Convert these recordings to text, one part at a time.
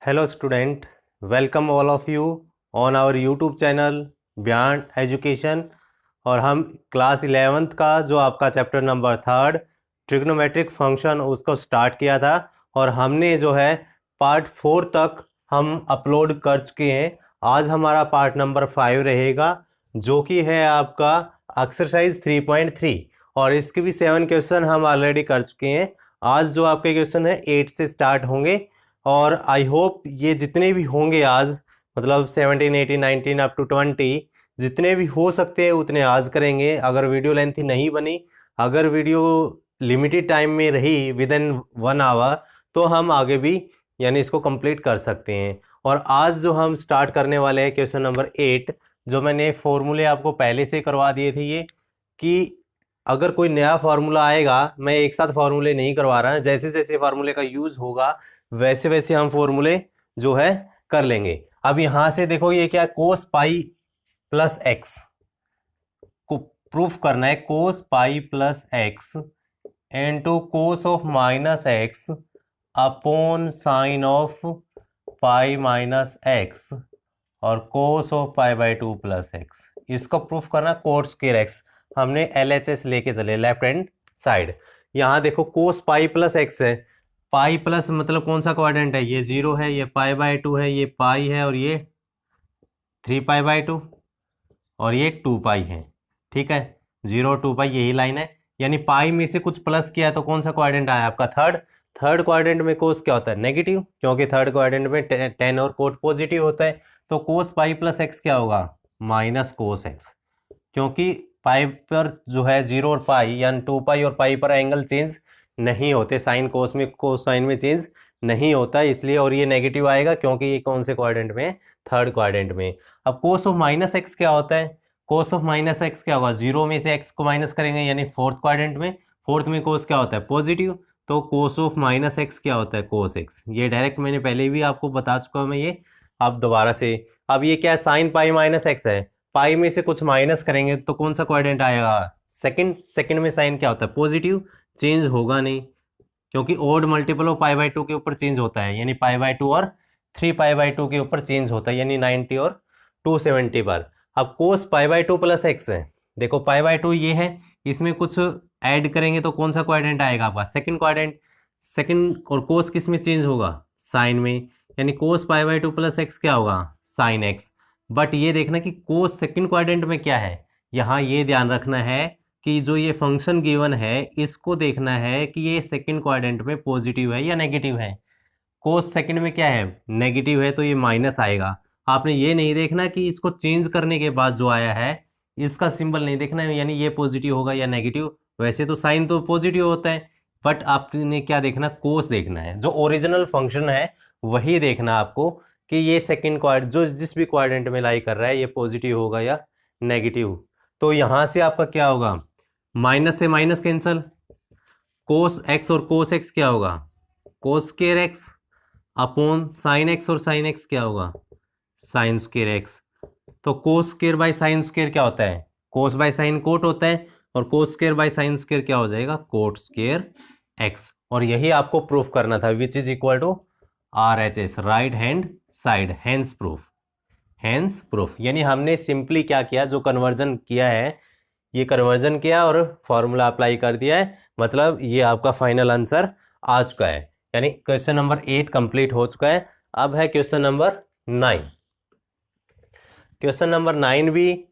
Hello student, welcome all of you on our YouTube channel Beyond Education। और हम class 11th का जो आपका चैप्टर नंबर 3 ट्रिग्नोमेट्रिक फंक्शन उसको स्टार्ट किया था और हमने जो है पार्ट 4 तक हम अपलोड कर चुके हैं। आज हमारा पार्ट नंबर 5 रहेगा जो कि है आपका एक्सरसाइज 3.3 और इसके भी 7 क्वेश्चन हम ऑलरेडी कर चुके हैं। आज जो आपके क्वेश्चन है 8 से स्टार्ट होंगे और आई होप ये जितने भी होंगे आज मतलब 17, 18, 19 अप टू 20 जितने भी हो सकते हैं उतने आज करेंगे। अगर वीडियो लेंथी नहीं बनी, अगर वीडियो लिमिटेड टाइम में रही विद इन 1 आवर तो हम आगे भी यानी इसको कंप्लीट कर सकते हैं। और आज जो हम स्टार्ट करने वाले हैं क्वेश्चन नंबर 8, जो मैंने फॉर्मूले आपको पहले से करवा दिए थे ये कि अगर कोई नया फार्मूला आएगा, मैं एक साथ फार्मूले नहीं करवा रहा, जैसे जैसे फार्मूले का यूज होगा वैसे वैसे हम फॉर्मूले जो है कर लेंगे। अब यहां से देखो ये क्या, कोस पाई प्लस एक्स को प्रूफ करना है। Cos pi plus x into cos of minus x upon sine of pi minus x और cos of pi by 2 plus x, इसको प्रूफ करना कोट स्क्वायर एक्स। हमने LHS लेके चले left hand side. यहाँ देखो कोस पाई प्लस एक्स है, pi plus मतलब कौन सा क्वाड्रेंट है, ये 0 है, ये पाई बाई 2 है, ये पाई है और ये 3 पाई बाई 2 और ये 2 पाई है। ठीक है, 0 2 पाई यही लाइन है, यानी पाई में से कुछ प्लस किया तो कौन सा क्वाड्रेंट आया आपका थर्ड क्वाड्रेंट में कोस क्या होता है, नेगेटिव, क्योंकि थर्ड क्वाड्रेंट में टेन और कोट पॉजिटिव होता है। तो कोस पाई प्लस एक्स क्या होगा, माइनस कोस एक्स, क्योंकि पाई पर जो है 0 और पाई यानी 2 पाई और पाई पर एंगल चेंज नहीं होते, साइन कोस में कोस साइन में चेंज नहीं होता इसलिए, और ये नेगेटिव आएगा क्योंकि ये कौन से क्वाड्रेंट में, थर्ड क्वाड्रेंट में। अब कोस ऑफ माइनस एक्स क्या होता है, कोस ऑफ माइनस एक्स क्या होगा, 0 में से एक्स को माइनस करेंगे यानी फोर्थ क्वाड्रेंट में, फोर्थ में कोस क्या होता है, पॉजिटिव, तो कोस ऑफ माइनस एक्स क्या होता है, कोस एक्स। ये डायरेक्ट मैंने पहले भी आपको बता चुका हूँ मैं ये, अब दोबारा से। अब ये क्या है, साइन पाई माइनस एक्स है, पाई में से कुछ माइनस करेंगे तो कौन सा क्वाड्रेंट आएगा, सेकंड में साइन क्या होता है, पॉजिटिव, चेंज होगा नहीं क्योंकि odd multiple of pi by 2 के ऊपर चेंज होता है, यानी पाई बाई 2 और 3 पाई बाई 2 के ऊपर चेंज होता है, यानी 90 और 270 पर। अब कोस पाई बाई 2 प्लस एक्स है, देखो पाई बाई 2 ये है, इसमें कुछ ऐड करेंगे तो कौन सा क्वाड्रेंट आएगा आपका, सेकंड क्वाड्रेंट। सेकंड और कोस किस में चेंज होगा, साइन में, यानी कोस पाई बाई 2 प्लस एक्स क्या होगा, साइन एक्स। बट ये देखना कि कोस सेकंड क्वाड्रेंट में क्या है, यहाँ ये ध्यान रखना है कि जो ये फंक्शन गिवन है इसको देखना है कि ये सेकंड क्वाड्रेंट में पॉजिटिव है या नेगेटिव है। कोस सेकंड में क्या है, नेगेटिव है, तो ये माइनस आएगा। आपने ये नहीं देखना कि इसको चेंज करने के बाद जो आया है इसका सिंबल नहीं देखना है, यानी ये पॉजिटिव होगा या नेगेटिव। वैसे तो साइन तो पॉजिटिव होता है, बट आपने क्या देखना, कोस देखना है, जो ओरिजिनल फंक्शन है वही देखना आपको कि ये सेकंड क्वाड्रेंट जो जिस भी क्वाड्रेंट में लाई कर रहा है ये पॉजिटिव होगा या नेगेटिव। तो यहां से आपका क्या होगा, माइनस से माइनस कैंसल, कोस एक्स और कोस एक्स क्या होगा, cos square x upon sine x और साइन एक्स क्या होगा, साइन स्क्वायर एक्स। तो cos square by sine square क्या होता है, कोस बाय साइन कोट होता है, और cos square by sine square क्या हो जाएगा, कोट स्क्वायर एक्स। और यही आपको प्रूफ करना था, which is equal to RHS, right hand side, hence proof. यानी हमने सिंपली क्या किया, जो कन्वर्जन किया है ये कन्वर्जन किया और फॉर्मूला अप्लाई कर दिया है, मतलब ये आपका फाइनल आंसर आ चुका है। यानी क्वेश्चन नंबर 8 कंप्लीट हो चुका है। अब है क्वेश्चन नंबर 9। क्वेश्चन नंबर 9 भी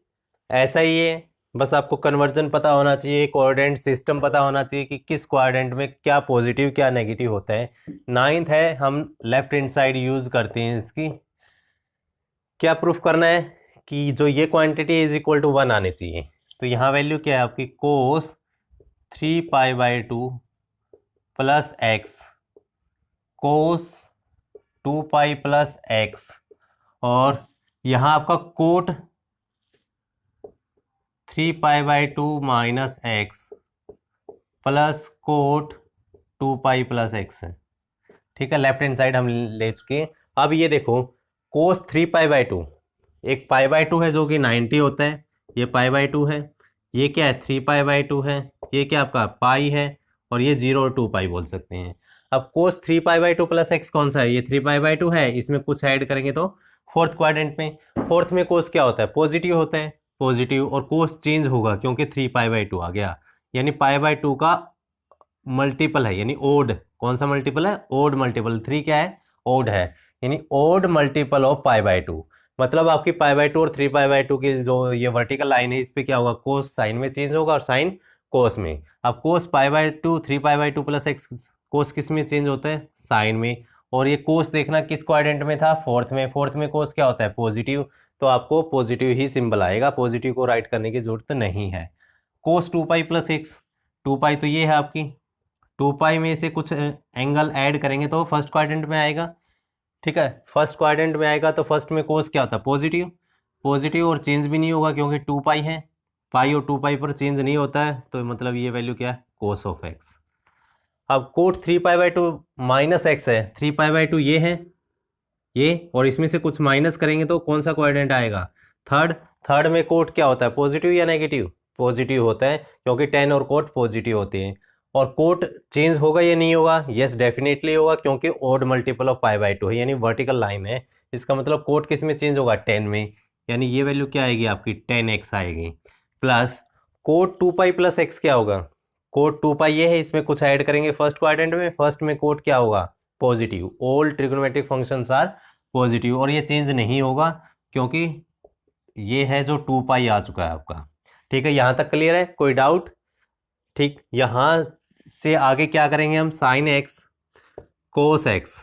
ऐसा ही है, बस आपको कन्वर्जन पता होना चाहिए, कोऑर्डिनेट सिस्टम पता होना चाहिए कि किस क्वाड्रेंट में क्या पॉजिटिव क्या नेगेटिव होता है। 9th है, हम लेफ्ट हैंड साइड यूज करते हैं इसकी। क्या प्रूफ करना है कि जो ये क्वांटिटी इज इक्वल टू 1 आनी चाहिए। तो यहाँ वैल्यू क्या है आपकी, cos 3 pi by 2 plus x, cos 2 pi plus x, और यहाँ आपका cot 3 pi by 2 minus x plus cot 2 pi plus x है। ठीक है, लेफ्ट हैंड साइड हम ले चुके हैं। अब ये देखो कोस 3 पाई बाई 2, एक पाई बाई 2 है जो कि 90 होता है, ये पाई बाई 2 है, ये क्या है 3 पाई बाई 2 है, ये क्या आपका पाई है, और ये 0 और 2 पाई बोल सकते हैं। अब कोस 3π/2 प्लस एक्स कौन सा है, ये 3π/2 है, इसमें कुछ ऐड करेंगे तो फोर्थ क्वाड्रेंट में, फोर्थ में कोस क्या होता है, पॉजिटिव होता है, पॉजिटिव, और कोस चेंज होगा क्योंकि 3π/2 आ गया, यानी π/2 का मल्टीपल है, यानी ओड, कौन सा मल्टीपल है, ओड मल्टीपल, 3 क्या है, ओड है, यानी ओड मल्टीपल ऑफ π/2, मतलब आपकी π/2 और 3π/2 की जो ये वर्टिकल लाइन है इस पे क्या होगा, कोस साइन में चेंज होगा और साइन कोस में। अब कोस π/2 3π/2 प्लस एक्स, कोस किस में चेंज होता है, साइन में, और ये कोस देखना किस क्वाड्रेंट में था, फोर्थ में, फोर्थ में कोस क्या होता है, पॉजिटिव, तो आपको पॉजिटिव ही सिंबल आएगा, पॉजिटिव को राइट करने की जरूरत नहीं है। कोस 2π प्लस एक्स, 2π तो ये है आपकी, 2π में से कुछ एंगल ऐड करेंगे तो फर्स्ट क्वाड्रेंट में आएगा, ठीक है, फर्स्ट क्वाड्रेंट में आएगा तो फर्स्ट में कोस क्या होता है, पॉजिटिव, पॉजिटिव, और चेंज भी नहीं होगा क्योंकि 2π है, पाई और 2π पर चेंज नहीं होता है, तो मतलब ये वैल्यू क्या है, कोस ऑफ एक्स। अब कोट 3π/2 माइनस एक्स है, 3π/2 ये है, ये, और इसमें से कुछ माइनस करेंगे तो कौन सा क्वाड्रेंट आएगा, थर्ड, थर्ड में कोट क्या होता है, पॉजिटिव या नेगेटिव, पॉजिटिव होता है क्योंकि टेन और कोट पॉजिटिव होते हैं, और कोट चेंज होगा या नहीं होगा, यस डेफिनेटली होगा क्योंकि ओड मल्टीपल ऑफ π/2 है, यानी वर्टिकल लाइन है, इसका मतलब कोट किस में चेंज होगा, 10 में, यानी ये वैल्यू क्या आएगी आपकी 10x आएगी, प्लस कोट 2π प्लस एक्स क्या होगा, कोट 2π ये है, इसमें कुछ ऐड करेंगे फर्स्ट क्वाड्रेंट में, फर्स्ट में कोट क्या होगा, positive, all trigonometric functions are positive, और ये चेंज नहीं होगा क्योंकि ये है जो 2π आ चुका है आपका, ठीक है, यहाँ तक क्लियर है, कोई डाउट, ठीक, यहाँ से आगे क्या करेंगे हम, साइन एक्स कोस एक्स,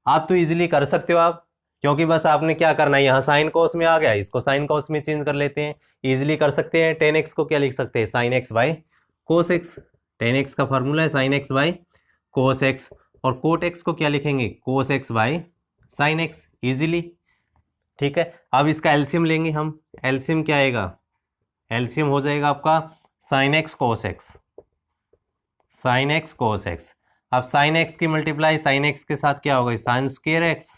आप तो इजीली कर सकते हो आप, क्योंकि बस आपने क्या करना है, यहाँ साइन कोस में आ गया, इसको साइन कोस में चेंज कर लेते हैं, इजीली कर सकते हैं, 10x को क्या लिख सकते हैं, sine x by cos x, 10x का फॉर्मूला है sine x by cos x, और कोट एक्स को क्या लिखेंगे, cos x by sine x, easily, ठीक है। अब इसका एलसीएम लेंगे हम, एलसीएम क्या आएगा, एलसीएम हो जाएगा आपका sine x cos x, sine x cos x, अब साइन एक्स की मल्टीप्लाई साइन एक्स के साथ क्या होगा, साइन स्क्वायर एक्स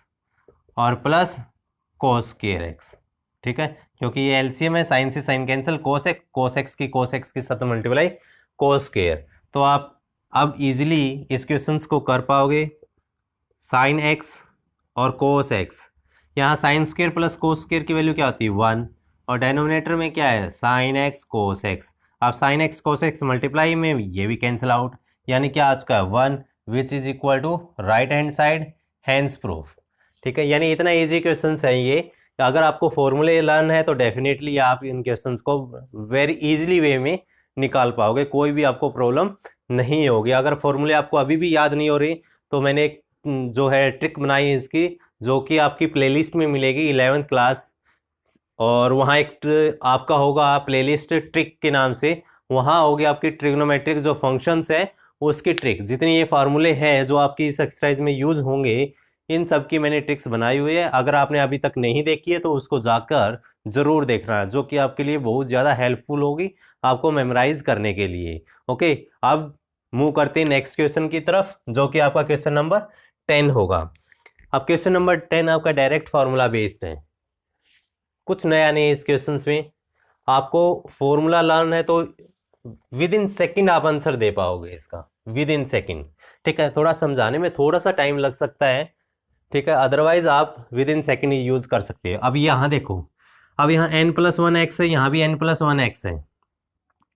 और प्लस कोस स्क्वायर एक्स, ठीक है, क्योंकि ये एलसीएम है, साइन से साइन कैंसिल, कोस एक्स के साथ मल्टीप्लाई कोस स्क्वायर, तो आप अब इजीली इस क्वेश्चंस को कर पाओगे, साइन एक्स और कोस एक्स, यहाँ sine square plus cos square की वैल्यू क्या होती है 1, और डिनोमिनेटर में क्या है साइन एक्स कोस एक्स, अब sine x cos x multiply में ये भी कैंसिल आउट, यानी क्या आ चुका है 1 which is equal to right hand side, hence proof, ठीक है, यानी इतना इजी क्वेश्चंस है ये, अगर आपको फॉर्मूले लर्न है तो डेफिनेटली आप इन क्वेश्चंस को वेरी इजीली वे में निकाल पाओगे, कोई भी आपको प्रॉब्लम नहीं होगी। अगर फॉर्मूले आपको अभी भी याद नहीं हो रही तो मैंने एक जो है ट्रिक बनाई है इसकी, जो कि आपकी प्लेलिस्ट में मिलेगी 11th क्लास, और वहाँ एक आपका होगा प्लेलिस्ट ट्रिक के नाम से, वहाँ होगी आपकी ट्रिग्नोमेट्रिक जो फंक्शंस है उसकी ट्रिक, जितनी ये फार्मूले हैं जो आपकी इस एक्सरसाइज में यूज होंगे इन सब की मैंने ट्रिक्स बनाई हुई है, अगर आपने अभी तक नहीं देखी है तो उसको जाकर ज़रूर देखना है, जो कि आपके लिए बहुत ज़्यादा हेल्पफुल होगी आपको मेमोराइज करने के लिए। ओके, अब मूव करते हैं नेक्स्ट क्वेश्चन की तरफ, जो कि आपका क्वेश्चन नंबर 10 होगा। अब क्वेश्चन नंबर 10 आपका डायरेक्ट फार्मूला बेस्ड है, कुछ नया नहीं है इस क्वेश्चन में, आपको फॉर्मूला लर्न है तो विद इन सेकेंड आप आंसर दे पाओगे इसका, विद इन सेकेंड, ठीक है, थोड़ा समझाने में थोड़ा सा टाइम लग सकता है, ठीक है, अदरवाइज आप with in second he use कर सकते हैं। अब यहाँ देखो, अब यहाँ n+1x है, यहाँ भी n+1x है,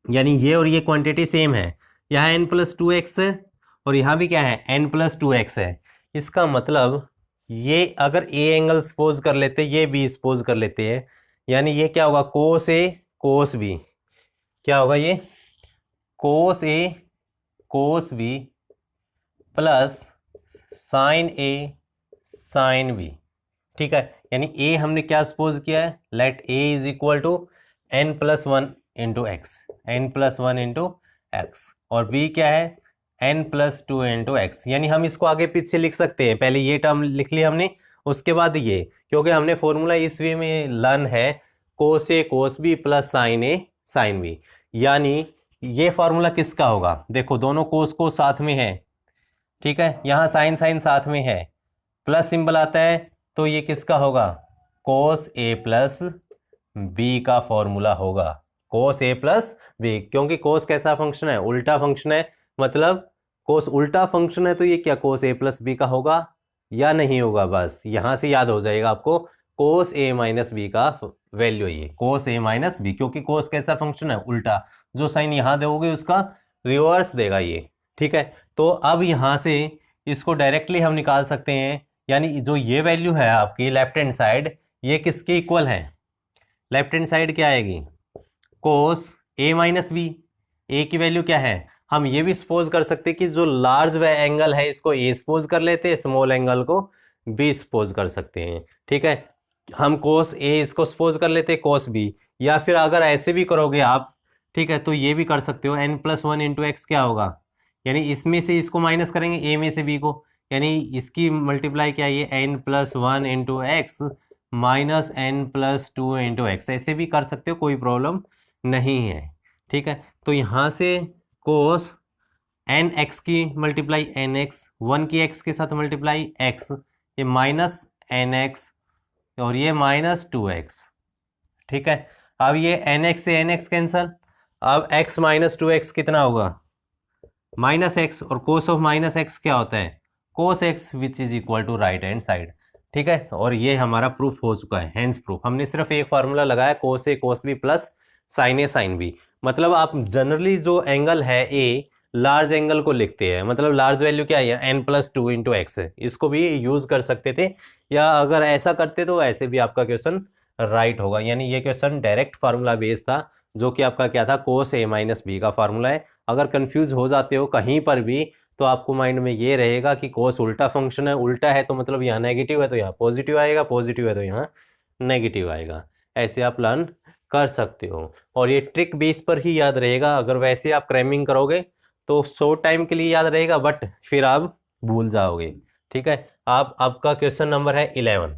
यानी ये और ये क्वांटिटी सेम है, यहाँ n+2x है और यहाँ भी क्या है n+2x है, इसका मतलब ये अगर a एंगल सपोज कर लेते, ये b सपोज कर लेते हैं, यानी ये क्या होगा cos a cos b, क्या होगा ये cos a cos b plus sin a sin b, ठीक है, यानी a हमने क्या सपोज किया है, let a is equal to n+1 into x, n+1 into x, और b क्या है n+2 इंटू एक्स, यानी हम इसको आगे पीछे लिख सकते हैं, पहले ये टर्म लिख लिया हमने, उसके बाद ये, क्योंकि हमने फॉर्मूला इस वे में लर्न है cos a cos b plus sin a sin b, यानी ये फॉर्मूला किसका होगा, देखो दोनों कोस को साथ में है, ठीक है, यहाँ साइन साइन साथ में है, प्लस सिंबल आता है तो ये किसका होगा cos a प्लस b का फॉर्मूला होगा, cos a प्लस b, क्योंकि cos कैसा फंक्शन है, उल्टा फंक्शन है, मतलब कोस उल्टा फंक्शन है तो ये क्या कोस ए प्लस बी का होगा या नहीं होगा, बस यहां से याद हो जाएगा आपको कोस ए माइनस बी का वैल्यू, ये कोस ए माइनस बी, क्योंकि कोस कैसा फंक्शन है उल्टा, जो साइन यहां दोगे उसका रिवर्स देगा ये, ठीक है। तो अब यहां से इसको डायरेक्टली हम निकाल सकते हैं, यानी जो ये वैल्यू है आपकी लेफ्ट हैंड साइड, ये किसके इक्वल है, लेफ्ट हैंड साइड क्या आएगी, कोस ए माइनस बी। ए की वैल्यू क्या है, हम ये भी सपोज कर सकते कि जो लार्ज एंगल है इसको ए सपोज कर लेते हैं, स्मॉल एंगल को बी सपोज कर सकते हैं, ठीक है। हम कोस ए इसको सपोज कर लेते हैं कोस बी, या फिर अगर ऐसे भी करोगे आप, ठीक है, तो ये भी कर सकते हो, n+1 इंटू एक्स क्या होगा, यानी इसमें से इसको माइनस करेंगे ए में से बी को, यानी इसकी मल्टीप्लाई क्या है, ये n+1 into x minus n+2 into x, ऐसे भी कर सकते हो, कोई प्रॉब्लम नहीं है, ठीक है। तो यहाँ से कोस एन एक्स की मल्टीप्लाई एन एक्स, 1 की एक्स के साथ मल्टीप्लाई एक्स, ये माइनस एन एक्स और ये -2x, ठीक है। अब ये एन एक्स से एन एक्स कैंसल, अब x -2x कितना होगा, -x, और कोस ऑफ -x क्या होता है, cos x which is equal to right hand side, ठीक है। और ये हमारा प्रूफ हो चुका है, हैंस प्रूफ। हमने सिर्फ एक फार्मूला लगाया, कोस ए कोस बी प्लस साइन ए साइन बी। मतलब आप जनरली जो एंगल है ए, लार्ज एंगल को लिखते हैं, मतलब लार्ज वैल्यू क्या है, n+2 इंटू एक्स है, इसको भी यूज कर सकते थे, या अगर ऐसा करते तो ऐसे भी आपका क्वेश्चन राइट होगा। यानी ये क्वेश्चन डायरेक्ट फार्मूला बेस्ड था, जो कि आपका क्या था, कोस ए माइनस बी का फार्मूला है। अगर कंफ्यूज हो जाते हो कहीं पर भी तो आपको माइंड में ये रहेगा कि कोस उल्टा फंक्शन है, उल्टा है तो मतलब यहाँ नेगेटिव है तो यहाँ पॉजिटिव आएगा, पॉजिटिव है तो यहाँ नेगेटिव आएगा, ऐसे आप लर्न कर सकते हो। और ये ट्रिक बेस पर ही याद रहेगा, अगर वैसे आप क्रैमिंग करोगे तो शॉर्ट टाइम के लिए याद रहेगा, बट फिर आप भूल जाओगे, ठीक है। आप आपका क्वेश्चन नंबर है 11,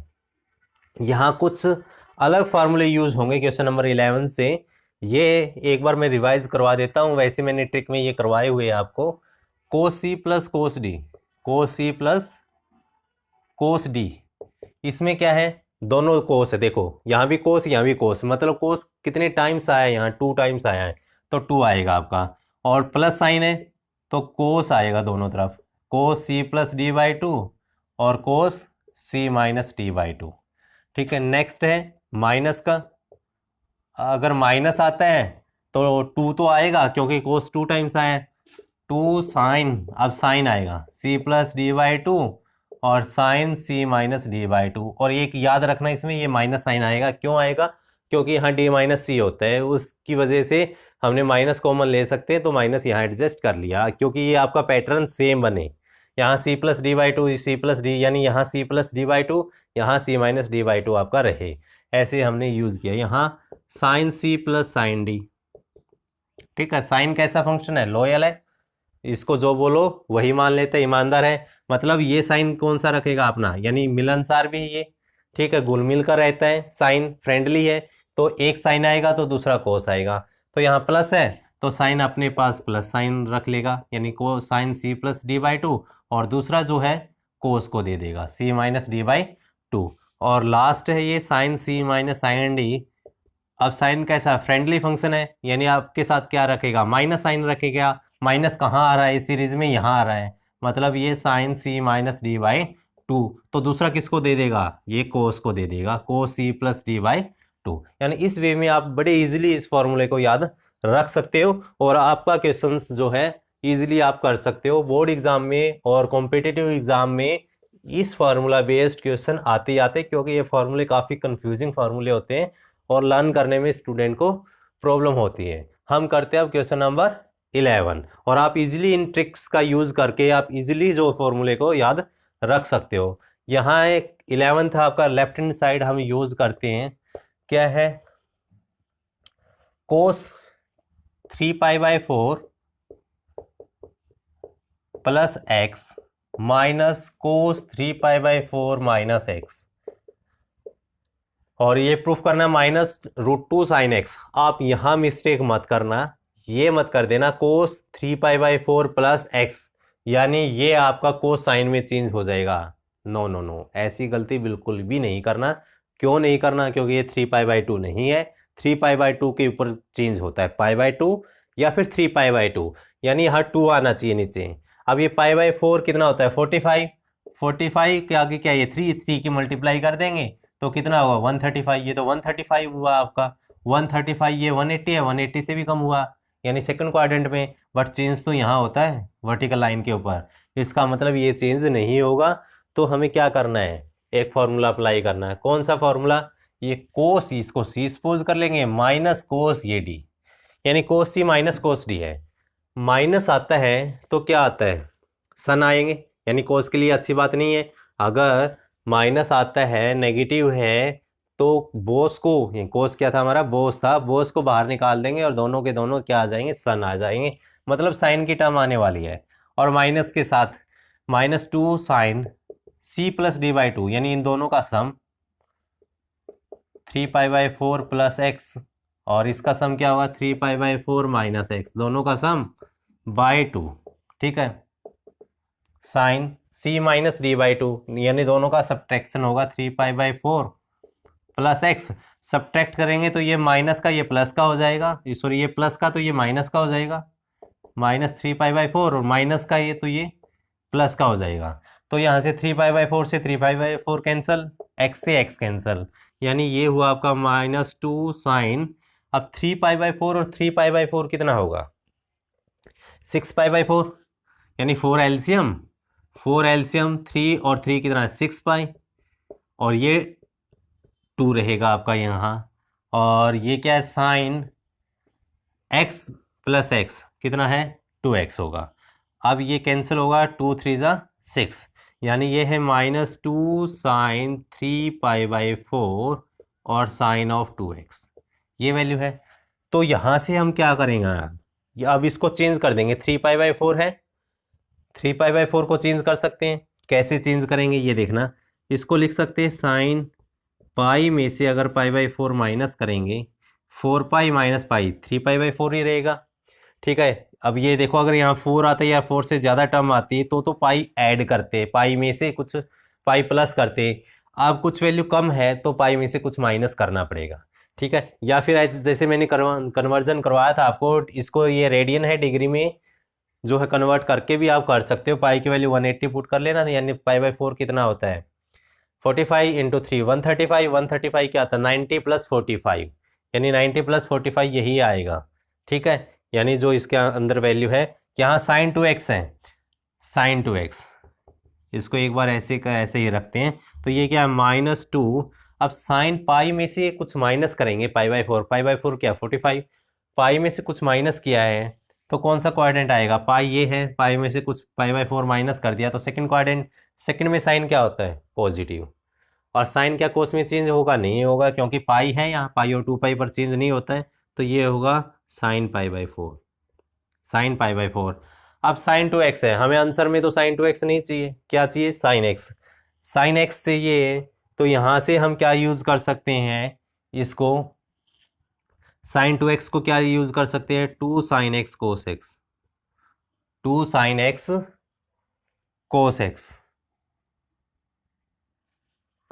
यहाँ कुछ अलग फार्मूले यूज होंगे क्वेश्चन नंबर 11 से, ये एक बार मैं रिवाइज करवा देता हूँ, वैसे मैंने ट्रिक में ये करवाए हुए हैं आपको। कोस सी प्लस कोस डी, कोस सी प्लस कोस डी, इसमें क्या है, दोनों कोस है, देखो यहाँ भी कोस यहाँ भी कोस, मतलब कोस कितने टाइम्स आया है, यहाँ 2 टाइम्स आया है तो 2 आएगा आपका, और प्लस साइन है तो कोस आएगा दोनों तरफ, कोस सी प्लस डी बाई 2 और cos c minus D by 2, ठीक है। नेक्स्ट है माइनस का, अगर माइनस आता है तो 2 तो आएगा क्योंकि कोस 2 टाइम्स आया है, 2 साइन, अब साइन आएगा सी प्लस डी बाई 2 और sine C minus D by 2, और एक याद रखना इसमें ये माइनस साइन आएगा, क्यों आएगा, क्योंकि यहाँ डी माइनस सी होता है, उसकी वजह से हमने माइनस कॉमन ले सकते हैं तो माइनस यहाँ एडजस्ट कर लिया, क्योंकि ये आपका पैटर्न सेम बने, यहाँ C plus D by 2 C plus D, यानी यहाँ सी प्लस डी बाई 2 यहाँ सी माइनस डी बाई 2 आपका रहे, ऐसे हमने यूज किया। यहाँ साइन सी प्लस साइन डी, ठीक है। साइन कैसा फंक्शन है, लॉयल है, इसको जो बोलो वही मान लेते हैं, ईमानदार है, मतलब ये साइन कौन सा रखेगा अपना, यानी मिलनसार भी है ये, ठीक है, घुल मिल कर रहता है, साइन फ्रेंडली है, तो एक साइन आएगा तो दूसरा कोस आएगा, तो यहाँ प्लस है तो साइन अपने पास प्लस साइन रख लेगा, यानी को sine C plus D by 2, और दूसरा जो है कोस को दे देगा सी माइनस डी बाई 2, और लास्ट है ये साइन सी माइनस साइन डी। अब साइन कैसा फ्रेंडली फंक्शन है, यानी आपके साथ क्या रखेगा, माइनस साइन रखेगा, माइनस कहाँ आ रहा है इस सीरीज में, यहाँ आ रहा है, मतलब ये sine C minus D by 2, तो दूसरा किसको दे देगा, ये कोस को दे देगा, कोस सी प्लस डी बाई 2। यानी इस वे में आप बड़े इजीली इस फॉर्मूले को याद रख सकते हो, और आपका क्वेश्चंस जो है इजीली आप कर सकते हो बोर्ड एग्जाम में और कॉम्पिटिटिव एग्जाम में। इस फार्मूला बेस्ड क्वेश्चन आते ही आते, क्योंकि ये फार्मूले काफ़ी कंफ्यूजिंग फार्मूले होते हैं और लर्न करने में स्टूडेंट को प्रॉब्लम होती है। हम करते हैं अब क्वेश्चन नंबर 11, और आप इजीली इन ट्रिक्स का यूज करके आप इजीली जो फॉर्मूले को याद रख सकते हो। यहाँ एक 11 था आपका, लेफ्ट हैंड साइड हम यूज करते हैं, क्या है, cos 3π/4 plus x minus cos 3π/4 minus x, और ये प्रूफ करना -√2 साइन एक्स। आप यहां मिस्टेक मत करना, ये मत कर देना कोस 3π/4 प्लस एक्स, यानी ये आपका कोस साइन में चेंज हो जाएगा, नो नो नो, ऐसी गलती बिल्कुल भी नहीं करना। क्यों नहीं करना, क्योंकि ये 3π/2 नहीं है, 3π/2 के ऊपर चेंज होता है π/2 या फिर 3π/2, यानी यहाँ 2 आना चाहिए नीचे। अब ये पाई बाई 4 कितना होता है 45, 45 के आगे क्या ये 3 की मल्टीप्लाई कर देंगे तो कितना हुआ 135, ये तो 135 हुआ आपका। 135 ये 180 है, 180 से भी कम हुआ यानी सेकंड क्वाड्रेंट में, बट चेंज तो यहाँ होता है वर्टिकल लाइन के ऊपर, इसका मतलब ये चेंज नहीं होगा। तो हमें क्या करना है, एक फॉर्मूला अप्लाई करना है। कौन सा फॉर्मूला, ये कोस, इसको सी सपोज कर लेंगे, माइनस कोस ये डी, यानी कोस सी माइनस कोस डी है। माइनस आता है तो क्या आता है सन आएंगे, यानी कोस के लिए अच्छी बात नहीं है। अगर माइनस आता है नेगेटिव है तो बोस को, ये कोस क्या था हमारा बोस था, बोस को बाहर निकाल देंगे और दोनों के दोनों क्या आ जाएंगे सन आ जाएंगे, मतलब साइन की टर्म आने वाली है। और माइनस के साथ -2 sine C plus D by 2, यानी इन दोनों का सम 3π/4 प्लस एक्स, और इसका सम क्या होगा 3π/4 माइनस एक्स, दोनों का सम बाई 2, ठीक है। Sine C minus D by 2, यानी दोनों का सब्ट्रैक्शन होगा 3π/4 प्लस एक्स। सब्ट्रैक्ट करेंगे तो ये माइनस का ये प्लस का हो जाएगा, सॉरी ये प्लस का तो ये माइनस का हो जाएगा, -3π/4, और माइनस का ये तो ये प्लस का हो जाएगा। तो यहाँ से 3π/4 से 3π/4 कैंसिल, एक्स से एक्स कैंसिल, यानी ये हुआ आपका -2 साइन। अब 3π/4 और 3π/4 कितना होगा 6π/4, यानी 4 एलसीएम 3 और 3 कितना है 6π, और ये 2 रहेगा आपका यहाँ, और ये क्या है साइन x प्लस एक्स कितना है 2x होगा। अब ये कैंसिल होगा, 2 3 जा 6, यानी ये है -2 साइन 3π/4 और साइन ऑफ 2x, ये वैल्यू है। तो यहाँ से हम क्या करेंगे यार, अब इसको चेंज कर देंगे, 3π/4 है, 3π/4 को चेंज कर सकते हैं। कैसे चेंज करेंगे ये देखना, इसको लिख सकते हैं साइन पाई में से अगर π/4 माइनस करेंगे 4π माइनस पाई 3π/4 ही रहेगा, ठीक है। अब ये देखो अगर यहाँ 4 आता है या 4 से ज़्यादा टर्म आती है तो पाई ऐड करते, पाई में से कुछ पाई प्लस करते। अब कुछ वैल्यू कम है तो पाई में से कुछ माइनस करना पड़ेगा, ठीक है। या फिर जैसे मैंने कन्वर्जन करवाया था आपको, इसको ये रेडियन है डिग्री में जो है कन्वर्ट करके भी आप कर सकते हो। पाई की वैल्यू 180 पुट कर लेना, यानी π/4 कितना होता है 45 × 3 135, 135 क्या आता है 90 + 45, यानी 90 + 45 यही आएगा, ठीक है। यानी जो इसके अंदर वैल्यू है, यहाँ साइन 2x है, साइन 2x, इसको एक बार ऐसे का ऐसे ही रखते हैं। तो ये क्या है -2, अब साइन पाई में से कुछ माइनस करेंगे π/4, π/4 क्या 45, पाई में से कुछ माइनस किया है तो कौन सा क्वाड्रेंट आएगा, पाई ये है, पाई में से कुछ π/4 माइनस कर दिया तो सेकंड क्वाड्रेंट। सेकंड में साइन क्या होता है पॉजिटिव, और साइन क्या कोस में चेंज होगा, नहीं होगा, क्योंकि पाई है यहाँ, पाई और 2π पर चेंज नहीं होता है, तो ये होगा साइन π/4, साइन π/4। अब साइन 2x है, हमें आंसर में तो साइन 2x नहीं चाहिए, क्या चाहिए साइन x, साइन x चाहिए। तो यहाँ से हम क्या यूज़ कर सकते हैं, इसको साइन 2x को क्या यूज़ कर सकते हैं 2 sine x cos x, 2 sine x cos x,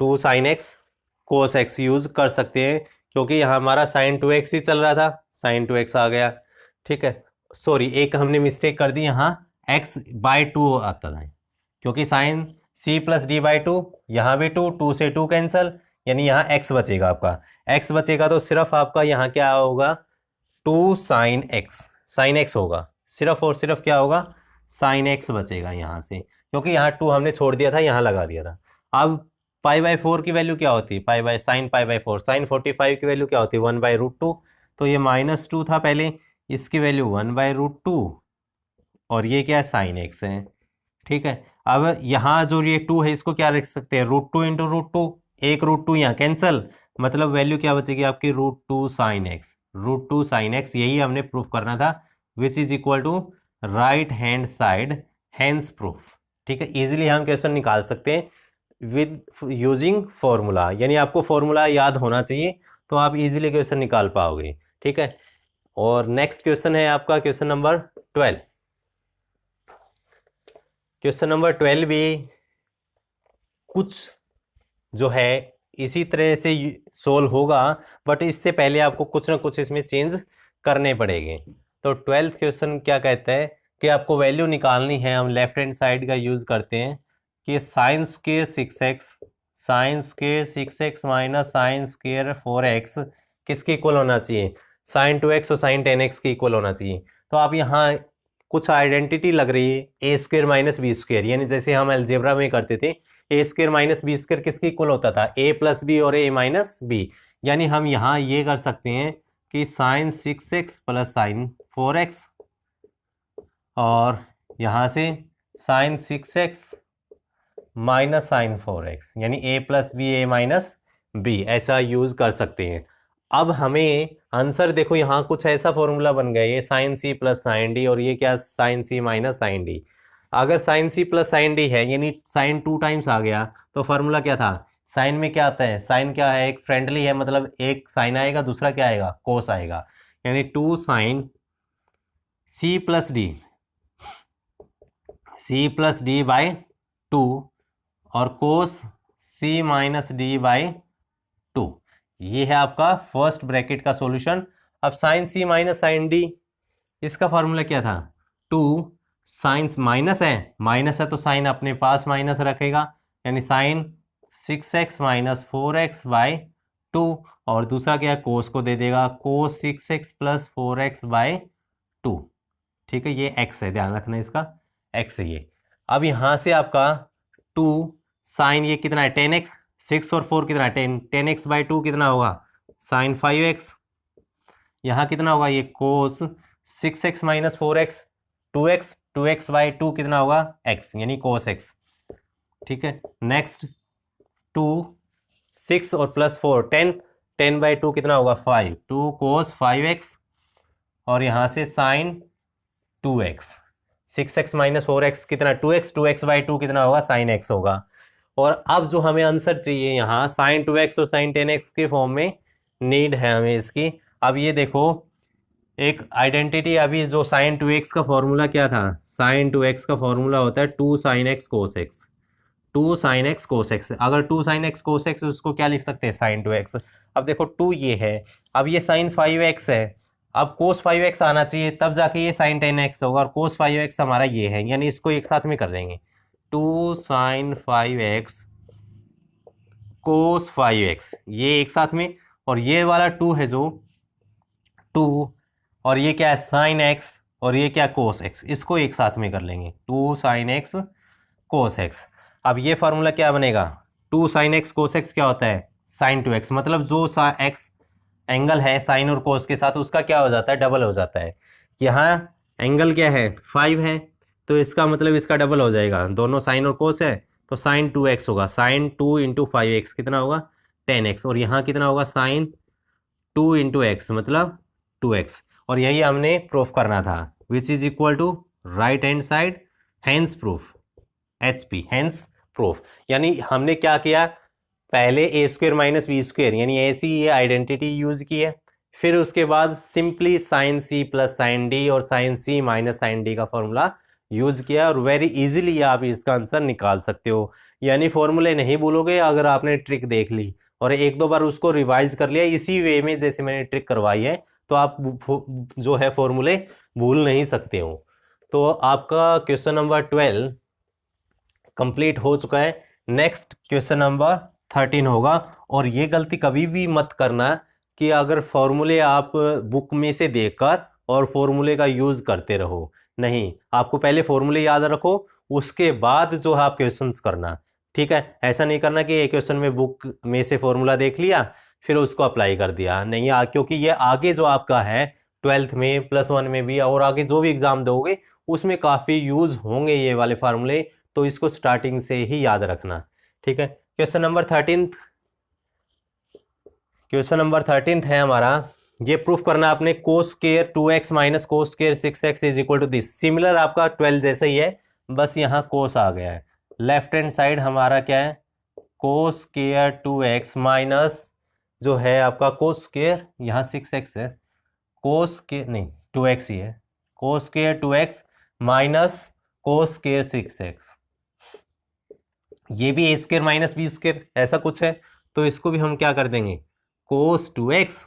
2 sine x cos x use कर सकते हैं, क्योंकि यहाँ हमारा साइन 2x ही चल रहा था, साइन 2x आ गया, ठीक है। सॉरी एक हमने मिस्टेक कर दी, यहाँ x/2 आता था, क्योंकि साइन c + d/2, यहाँ भी 2, 2 से 2 कैंसिल, यानी यहाँ x बचेगा आपका, x बचेगा तो सिर्फ आपका यहाँ क्या होगा 2 साइन x, साइन x होगा सिर्फ और सिर्फ, क्या होगा साइन x बचेगा यहाँ से, क्योंकि यहाँ 2 हमने छोड़ दिया था, यहाँ लगा दिया था। अब π/4 की वैल्यू क्या होती है, साइन π/4, साइन 45 की वैल्यू क्या होती है 1/√2, तो ये -2 था पहले, इसकी वैल्यू 1/√2, और ये क्या है साइन x है, ठीक है। अब यहाँ जो ये 2 है इसको क्या रख सकते हैं √2 × √2, एक √2 यहाँ कैंसिल, मतलब वैल्यू क्या बचेगी आपकी √2 साइन x, √2 साइन x, यही हमने प्रूफ करना था, which is equal to right hand side, hence proof, ठीक है। इजीली हम क्वेश्चन निकाल सकते हैं विद यूजिंग फॉर्मूला, यानी आपको फॉर्मूला याद होना चाहिए तो आप इजीली क्वेश्चन निकाल पाओगे, ठीक है। और नेक्स्ट क्वेश्चन है आपका क्वेश्चन नंबर 12। क्वेश्चन नंबर 12 भी कुछ जो है इसी तरह से सोल्व होगा, बट इससे पहले आपको कुछ ना कुछ इसमें चेंज करने पड़ेंगे। तो 12th क्वेश्चन क्या कहता है, कि आपको वैल्यू निकालनी है, हम लेफ्ट हैंड साइड का यूज़ करते हैं कि sine square 6x minus sine square 4x किसके इक्वल होना चाहिए, साइन 2x और साइन 10x के इक्वल होना चाहिए। तो आप यहाँ कुछ आइडेंटिटी लग रही है, ए स्क्वेयर माइनस बी स्क्वेयर, यानी जैसे हम अलजेब्रा में करते थे ए स्क्वेयर माइनस बी स्क्वेयर किसके इक्वल होता था, ए प्लस बी और ए माइनस बी। यानी हम यहाँ ये कर सकते हैं कि sign 6x plus sign 4x और यहाँ से sign 6x minus sign 4x, यानी ए प्लस बी ए माइनस बी, ऐसा यूज कर सकते हैं। अब हमें आंसर देखो, यहाँ कुछ ऐसा फॉर्मूला बन गया, ये साइन सी प्लस साइन डी और ये क्या साइन सी माइनस साइन डी। अगर साइन सी प्लस साइन डी है यानी साइन 2 टाइम्स आ गया, तो फॉर्मूला क्या था, साइन में क्या आता है, साइन क्या है, एक फ्रेंडली है, मतलब एक साइन आएगा दूसरा क्या आएगा, कोस आएगा, यानी 2 sine C plus D by 2 और cos c minus D by 2। ये है आपका फर्स्ट ब्रैकेट का सॉल्यूशन। अब साइन सी माइनस साइन डी, इसका फॉर्मूला क्या था, 2 साइन माइनस है तो साइन अपने पास माइनस रखेगा, यानी sign 6x minus 4x by 2 और दूसरा क्या है, कोस को दे देगा, कोस 6x प्लस 4x बाई 2। ठीक है, ये x है, ध्यान रखना इसका x है ये। अब यहाँ से आपका 2 साइन ये कितना है 10x, 6 और 4 कितना है 10x बाई 2 कितना होगा साइन 5x, यहाँ कितना होगा ये कोस 6x minus 4x 2x by 2 कितना होगा x, यानी कोस x। ठीक है, नेक्स्ट 2 6 और प्लस 4 10 बाई 2 कितना होगा 5, 2 कोस 5x और यहाँ से sign 2x, 6x minus 4x कितना 2x बाई 2 कितना होगा साइन x होगा। और अब जो हमें आंसर चाहिए यहाँ साइन 2x और साइन 10x के फॉर्म में नीड है हमें इसकी। अब ये देखो एक आइडेंटिटी, अभी जो साइन 2x का फॉर्मूला क्या था, साइन 2x का फॉर्मूला होता है 2 sine x cos x, 2 sine x cos x। अगर 2 साइन x कोस x उसको क्या लिख सकते हैं साइन 2x। अब देखो 2 ये है, अब ये साइन 5x है, अब कोस 5x आना चाहिए तब जाके ये साइन 10x होगा और कोस 5x हमारा ये है, यानी इसको एक साथ में कर देंगे 2 साइन 5x कोस 5x, ये एक साथ में, और ये वाला 2 है जो 2 और ये क्या है साइन x और ये क्या कोस x, इसको एक साथ में कर लेंगे 2 साइन x कोस x। अब ये फार्मूला क्या बनेगा, 2 साइन x कोस x क्या होता है साइन 2x, मतलब जो x एंगल है साइन और कोस के साथ उसका क्या हो जाता है डबल हो जाता है। यहाँ एंगल क्या है 5 है तो इसका मतलब इसका डबल हो जाएगा, दोनों साइन और कोस है तो साइन 2x होगा, साइन 2 इंटू 5x कितना होगा 10x और यहाँ कितना होगा साइन 2 इंटू x मतलब 2x। और यही हमने प्रूफ करना था, which is equal to right hand side hence proof, HP hence proof. यानी हमने क्या किया, पहले a square minus b square यानी ऐसी ये आइडेंटिटी यूज की है, फिर उसके बाद सिंपली साइन सी प्लस साइन डी और साइन सी माइनस साइन डी का फॉर्मूला यूज किया और वेरी इजीली आप इसका आंसर निकाल सकते हो। यानी फॉर्मूले नहीं भूलोगे अगर आपने ट्रिक देख ली और एक दो बार उसको रिवाइज कर लिया इसी वे में जैसे मैंने ट्रिक करवाई है, तो आप जो है फॉर्मूले भूल नहीं सकते हो। तो आपका क्वेश्चन नंबर 12 कंप्लीट हो चुका है। नेक्स्ट क्वेश्चन नंबर 13 होगा। और ये गलती कभी भी मत करना कि अगर फॉर्मूले आप बुक में से देखकर और फॉर्मूले का यूज करते रहो, नहीं, आपको पहले फॉर्मूले याद रखो उसके बाद जो है आप क्वेश्चंस करना। ठीक है, ऐसा नहीं करना कि एक क्वेश्चन में बुक में से फॉर्मूला देख लिया फिर उसको अप्लाई कर दिया, नहीं, क्योंकि ये आगे जो आपका है 12th में +1 में भी और आगे जो भी एग्जाम दोगे उसमें काफ़ी यूज होंगे ये वाले फार्मूले, तो इसको स्टार्टिंग से ही याद रखना। ठीक है, क्वेश्चन नंबर 13th है हमारा, ये प्रूफ करना आपने cos square 2x minus cos square 6x is equal to this. Similar आपका 12 जैसा ही है, बस यहाँ कोस आ गया है। लेफ्ट हैंड साइड हमारा क्या है कोस स्क्वायर 2x माइनस जो है आपका कोस स्क्वायर, यहाँ 6x है, कोस स्क्वायर नहीं 2x ही है, cos square 2x minus cos square 6x, ये भी ए स्क्वायर माइनस बी स्क्वायर ऐसा कुछ है, तो इसको भी हम क्या कर देंगे कोस 2x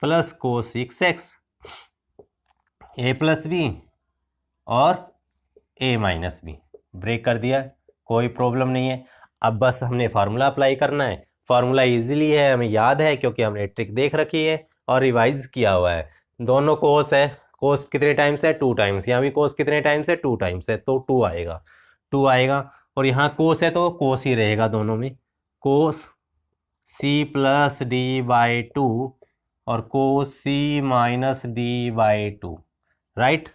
प्लस कोस 6x ए प्लस बी और a माइनस बी, ब्रेक कर दिया, कोई प्रॉब्लम नहीं है। अब बस हमने फार्मूला अप्लाई करना है। फार्मूला इजीली है, हमें याद है क्योंकि हमने ट्रिक देख रखी है और रिवाइज किया हुआ है। दोनों कोस है, कोस कितने टाइम्स है 2 टाइम्स, यहाँ भी कोस कितने टाइम्स है 2 टाइम्स है, तो 2 आएगा, 2 आएगा। और यहाँ कोस है तो कोस ही रहेगा दोनों में, कोस सी प्लस डी बाई 2 और cos c minus D by 2, right.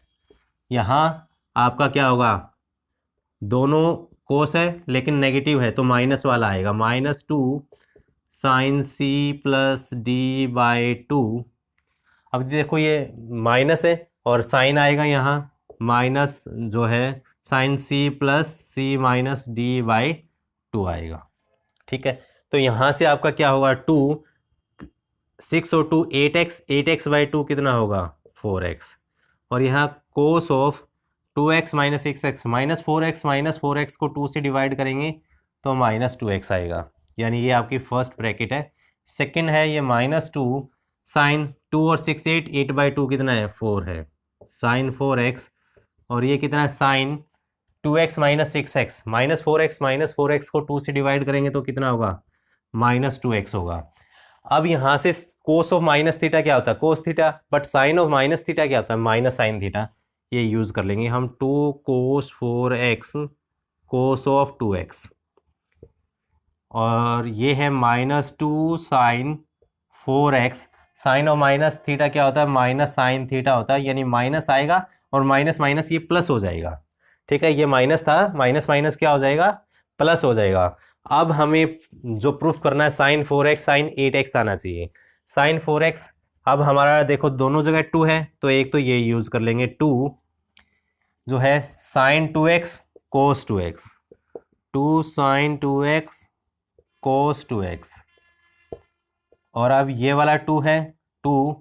यहाँ आपका क्या होगा, दोनों कोस है लेकिन नेगेटिव है तो माइनस वाला आएगा, -2 sine C plus D by 2। अब देखो ये माइनस है और साइन आएगा यहाँ माइनस जो है sine C plus c minus D by 2 आएगा, ठीक है। तो यहाँ से आपका क्या होगा 2, 6 और 2 8x, 8x बाई 2 कितना होगा 4x, और यहाँ cos of 2x minus 6x, -4x को 2 से डिवाइड करेंगे तो -2x आएगा, यानी ये आपकी फर्स्ट ब्रैकेट है। सेकंड है ये -2 साइन 2 और 6 8 बाई 2 कितना है 4 है, साइन 4x, और ये कितना है sign 2x minus 6x, -4x को 2 से डिवाइड करेंगे तो कितना होगा -2x होगा। अब यहाँ से कोस ऑफ माइनस थीटा क्या होता है cos theta, but sine of minus theta क्या होता है माइनस साइन थीटा, ये यूज़ कर लेंगे हम 2 कोस 4x कोस ऑफ 2x, और ये है -2 साइन 4x, साइन और माइनस थीटा क्या होता है माइनस साइन थीटा होता है, यानी माइनस आएगा और माइनस माइनस ये प्लस हो जाएगा, ठीक है। ये माइनस था, माइनस माइनस क्या हो जाएगा प्लस हो जाएगा। अब हमें जो प्रूफ करना है साइन 4x साइन 8x आना चाहिए, साइन 4x, अब हमारा देखो दोनों जगह 2 है तो एक तो ये यूज़ कर लेंगे 2 जो है साइन 2x कोस 2x, 2 साइन 2x कोस 2x, और अब ये वाला 2 है 2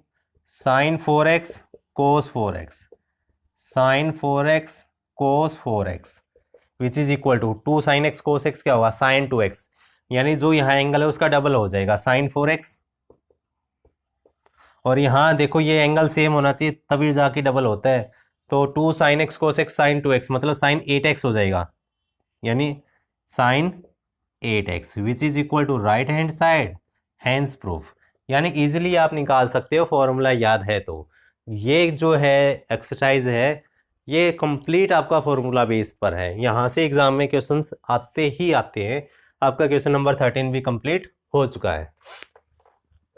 sine 4x cos 4x, sine 4x cos 4x which is equal to 2 sine x cos x क्या होगा साइन 2x, यानी जो यहाँ एंगल है उसका डबल हो जाएगा साइन 4x, और यहाँ देखो ये एंगल सेम होना चाहिए तभी जाके डबल होता है, तो 2 sine x cos x sine 2x मतलब साइन 8x हो जाएगा, यानी sine 8x which is equal to right hand side, hence proof, यानी इजीली आप निकाल सकते हो फॉर्मूला याद है तो। ये जो है एक्सरसाइज है ये कंप्लीट आपका फॉर्मूला बेस पर है, यहाँ से एग्जाम में क्वेश्चंस आते ही आते हैं। आपका क्वेश्चन नंबर 13 भी कंप्लीट हो चुका है।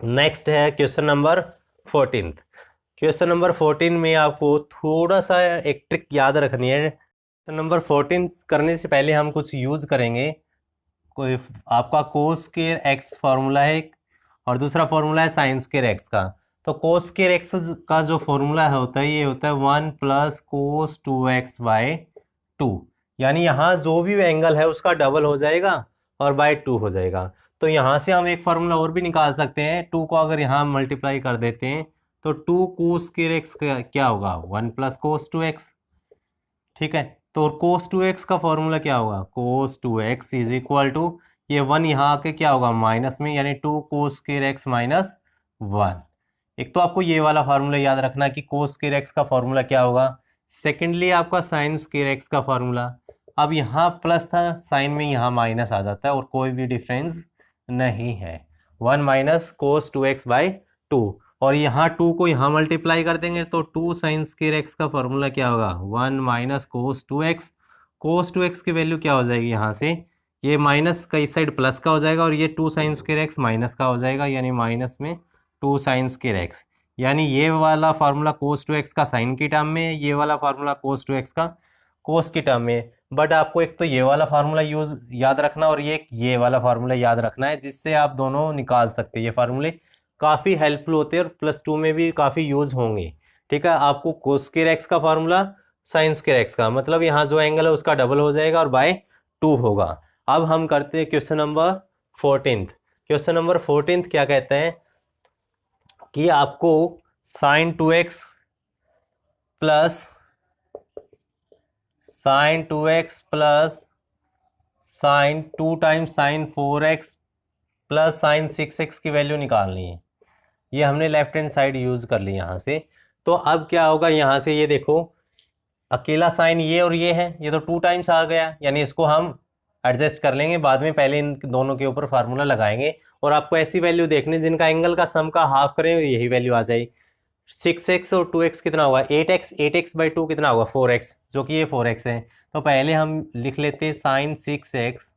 नेक्स्ट है क्वेश्चन नंबर 14। क्वेश्चन नंबर 14 में आपको थोड़ा सा एक ट्रिक याद रखनी है। क्वेश्चन नंबर 14 करने से पहले हम कुछ यूज करेंगे, कोई आपका कोस स्क्वायर एक्स फार्मूला है और दूसरा फार्मूला है साइन स्क्वायर एक्स का। तो कोस स्क्वायर एक्स का जो फॉर्मूला होता है ये होता है 1 प्लस कोस 2x बाई 2, यानी यहाँ जो भी एंगल है उसका डबल हो जाएगा और बाई 2 हो जाएगा। तो यहाँ से हम एक फार्मूला और भी निकाल सकते हैं, 2 को अगर यहाँ मल्टीप्लाई कर देते हैं तो 2 कोस स्क्वायर एक्स क्या होगा 1 प्लस कोस 2x, ठीक है। तो कोस 2x का फॉर्मूला क्या होगा कोस 2x इज इक्वल टू ये 1 यहाँ आके क्या होगा माइनस में, यानी 2 कोस स्क्वायर एक्स माइनस 1। एक तो आपको ये वाला फार्मूला याद रखना कि कोस स्क्वायर एक्स का फॉर्मूला क्या होगा। सेकेंडली आपका साइन स्क्वायर एक्स का फॉर्मूला, अब यहाँ प्लस था साइन में यहाँ माइनस आ जाता है और कोई भी डिफरेंस नहीं है, 1 माइनस कोस 2x बाई 2, और यहाँ 2 को यहाँ मल्टीप्लाई कर देंगे तो 2 साइन स्क्वायर एक्स का फॉर्मूला क्या होगा 1 माइनस कोस 2x, कोस 2x की वैल्यू क्या हो जाएगी यहाँ से ये माइनस का इस साइड प्लस का हो जाएगा और ये 2 साइन स्क्वायर एक्स माइनस का हो जाएगा, यानी माइनस में 2 साइन स्क्वायर एक्स, यानी ये वाला फार्मूला कोस 2x का साइन की टर्म में, ये वाला फार्मूला कोस 2x का कोस की टर्म में। बट आपको एक तो ये वाला फार्मूला याद रखना और ये वाला फार्मूला याद रखना है, जिससे आप दोनों निकाल सकते हैं। ये फार्मूले काफ़ी हेल्पफुल होते हैं और +2 में भी काफ़ी यूज होंगे, ठीक है। आपको कोस स्क्वायर एक्स का फार्मूला साइन स्क्वायर एक्स का, मतलब यहाँ जो एंगल है उसका डबल हो जाएगा और बाय 2 होगा। अब हम करते हैं क्वेश्चन नंबर 14। क्वेश्चन नंबर 14 क्या कहते हैं कि आपको sine 2x plus sine 2x plus sine 2 times sine 4x plus sine 6x की वैल्यू निकालनी है। ये हमने लेफ्ट हैंड साइड यूज कर ली यहाँ से। तो अब क्या होगा यहाँ से ये देखो अकेला साइन ये और ये है, ये तो 2 टाइम्स आ गया, यानी इसको हम एडजस्ट कर लेंगे बाद में, पहले इन दोनों के ऊपर फार्मूला लगाएंगे। और आपको ऐसी वैल्यू देखनी जिनका एंगल का सम का हाफ करें, यही वैल्यू आ जाएगी। 6x और 2x कितना होगा 8x, 8x/2 कितना होगा 4x, जो कि ये 4x है। तो पहले हम लिख लेते sign 6x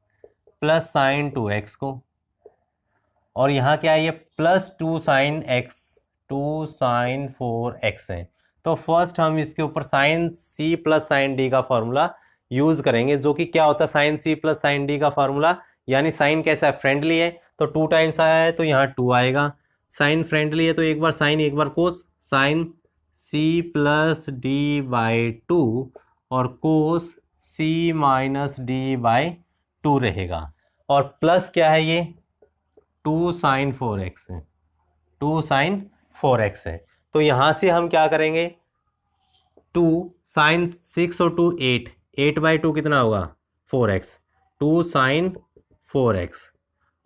plus sine 2x को, और यहाँ क्या है ये plus 2 sine x, 2 sine 4x है। तो फर्स्ट हम इसके ऊपर sine c plus sine d का फॉर्मूला यूज करेंगे, जो कि क्या होता है sine c plus sine d का फॉर्मूला, यानी साइन कैसा है फ्रेंडली है, तो 2 टाइम्स आया है तो यहाँ 2 आएगा। साइन फ्रेंडली है तो एक बार साइन एक बार cos, sine c plus D by 2 और cos c minus D by 2 रहेगा। और प्लस क्या है ये 2 साइन 4x है, 2 साइन 4x है। तो यहाँ से हम क्या करेंगे 2 साइन 6 और 2 8, 8/2 कितना होगा 4x, 2 साइन 4x।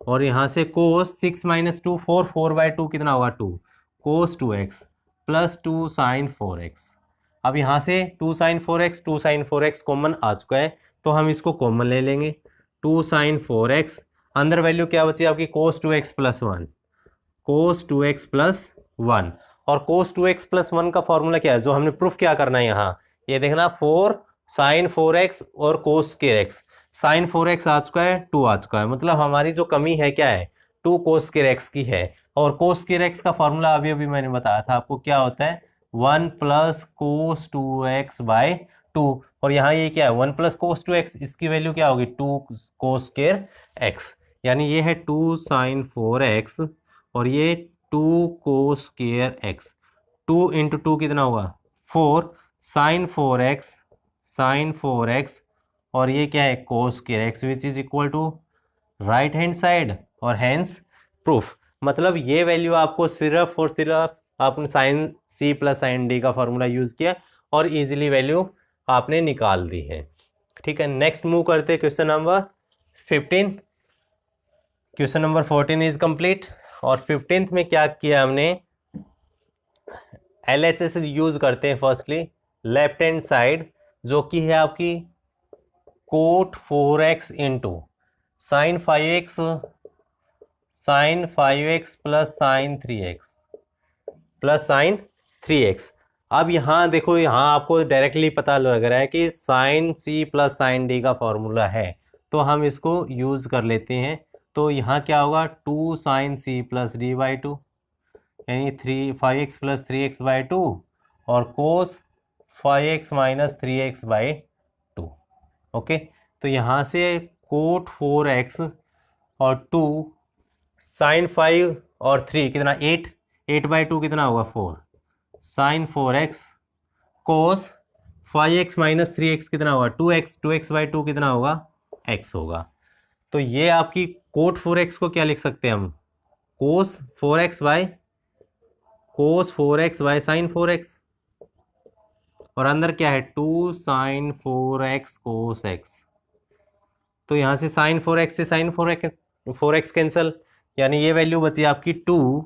और यहाँ से कोस 6 माइनस 2 4, 4/2 कितना होगा 2, कोस 2x प्लस 2 साइन 4x। अब यहाँ से 2 sine 4x 2 sine 4x common आ चुका है, तो हम इसको कॉमन ले लेंगे। 2 साइन 4x, अंदर वैल्यू क्या बची आपकी कोस 2x प्लस 1, कोस 2x प्लस 1। और कोस 2x प्लस 1 का फॉर्मूला क्या है, जो हमने प्रूफ क्या करना है यहाँ, ये देखना 4 साइन 4x और cos square x। Sine 4x आ चुका है, 2 आ चुका है, मतलब हमारी जो कमी है क्या है 2 कोस स्क्वायर x की है। और कोस स्क्वायर x का फॉर्मूला अभी अभी मैंने बताया था आपको, क्या होता है 1 प्लस कोस 2x बाय 2। और यहाँ ये क्या है 1 प्लस कोस 2x, इसकी वैल्यू क्या होगी 2 कोस स्क्वायर x, यानी ये है 2 साइन 4x और ये 2 कोस स्क्वायर x। 2 इंटू 2 कितना होगा 4 साइन 4x, साइन 4x और ये क्या है cos square x, which is equal to right hand side और हैंस प्रूफ। मतलब ये वैल्यू आपको सिर्फ और सिर्फ आपने sine c plus sine d का फॉर्मूला यूज किया और इजीली वैल्यू आपने निकाल दी है। ठीक है, नेक्स्ट मूव करते हैं question number 15। Question number 14 is complete. और 15th में क्या किया हमने, LHS यूज करते हैं फर्स्टली लेफ्ट हैंड साइड, जो कि है आपकी cot 4x into sine 5x, sine 5x plus sine 3x plus sine 3x। अब यहाँ देखो, यहाँ आपको डायरेक्टली पता लग रहा है कि sine c plus sine d का फॉर्मूला है, तो हम इसको यूज कर लेते हैं। तो यहाँ क्या होगा 2 sine c plus D by 2, यानी 5x प्लस 3x बाई 2 और कोस 5x minus 3x by 2। Okay, तो यहाँ से कोट 4x और 2 साइन 5 और 3 कितना 8, 8/2 कितना होगा 4 साइन 4x कोस 5x माइनस 3x कितना होगा 2x, 2x/2 कितना होगा x होगा। तो ये आपकी कोट 4x को क्या लिख सकते हैं हम, कोस 4x बाय साइन 4x, और अंदर क्या है 2 साइन 4x कोस x। तो यहाँ से साइन 4x से साइन 4x कैंसिल, यानी ये वैल्यू बची आपकी 2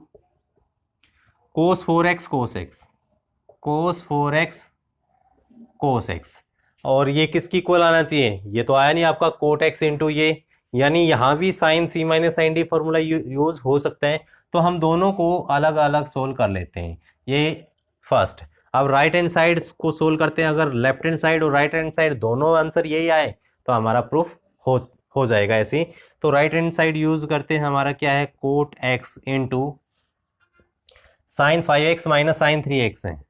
कोस 4x कोस x, कोस 4x कोस x। और ये किसकी इक्वल आना चाहिए, ये तो आया नहीं आपका कोट x इंटू ये, यानी यहाँ भी sine c minus sine d formula use हो सकता है। तो हम दोनों को अलग अलग सोल्व कर लेते हैं, ये फर्स्ट। अब राइट हैंड साइड को सोल्व करते हैं, अगर लेफ्ट हैंड साइड और राइट हैंड साइड दोनों आंसर यही आए तो हमारा प्रूफ हो जाएगा ऐसे ही। तो राइट हैंड साइड यूज करते हैं, हमारा क्या है cot x into sine 5x minus sine 3x है,